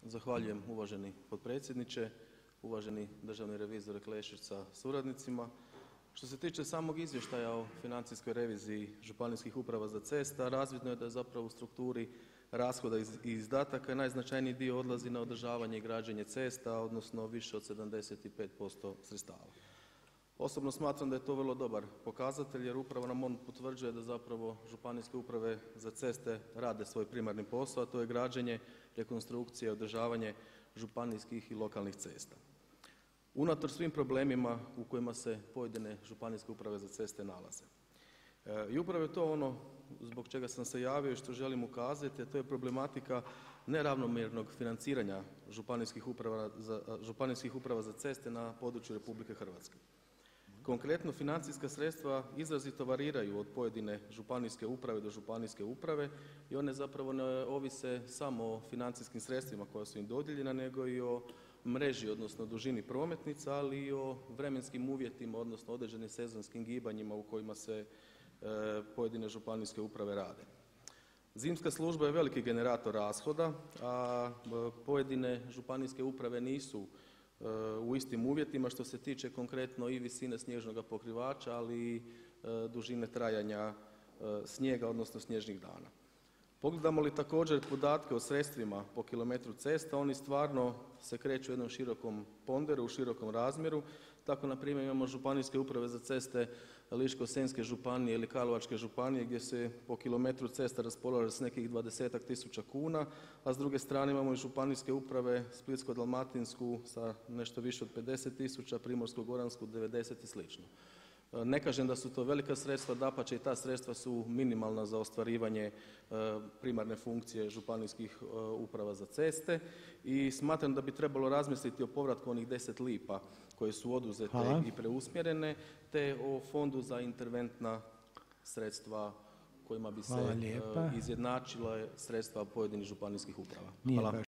Zahvaljujem uvaženi potpredsjedniče, uvaženi državni revizore Klešić sa suradnicima. Što se tiče samog izvještaja o financijskoj reviziji županijskih uprava za ceste, razvidno je da je zapravo u strukturi rashoda i izdataka najznačajniji dio odlazi na održavanje i građenje cesta, odnosno više od 75% sredstava. Osobno smatram da je to vrlo dobar pokazatelj jer upravo nam on potvrđuje da zapravo županijske uprave za ceste rade svoj primarni posao, a to je građenje, rekonstrukcija i održavanje županijskih i lokalnih cesta. Unatoč svim problemima u kojima se pojedine županijske uprave za ceste nalaze. I upravo je to ono zbog čega sam se javio i što želim ukazati, a to je problematika neravnomjernog financiranja županijskih uprava za ceste na području Republike Hrvatske. Konkretno, financijska sredstva izrazito variraju od pojedine županijske uprave do županijske uprave i one zapravo ne ovise samo o financijskim sredstvima koja su im dodijeljena, nego i o mreži, odnosno dužini prometnica, ali i o vremenskim uvjetima, odnosno određenim sezonskim gibanjima u kojima se pojedine županijske uprave rade. Zimska služba je veliki generator rashoda, a pojedine županijske uprave nisu u istim uvjetima što se tiče konkretno i visine snježnoga pokrivača, ali i dužine trajanja snijega, odnosno snježnih dana. Pogledamo li također podatke o sredstvima po kilometru cesta, oni stvarno se kreću u jednom širokom ponderu, u širokom razmjeru. Tako na primjer imamo županijske uprave za ceste Ličko-senjske županije ili Karlovačke županije gdje se po kilometru cesta raspolaže s nekih 20-ak tisuća kuna, a s druge strane imamo i županijske uprave Splitsko-dalmatinsku sa nešto više od 50 tisuća, Primorsko-goransku 90 i slično. Ne kažem da su to velika sredstva, dapače i ta sredstva su minimalna za ostvarivanje primarne funkcije županijskih uprava za ceste i smatram da bi trebalo razmisliti o povratku onih 10 lipa koje su oduzete i preusmjerene, te o fondu za interventna sredstva kojima bi se izjednačila sredstva pojedinih županijskih uprava. Hvala.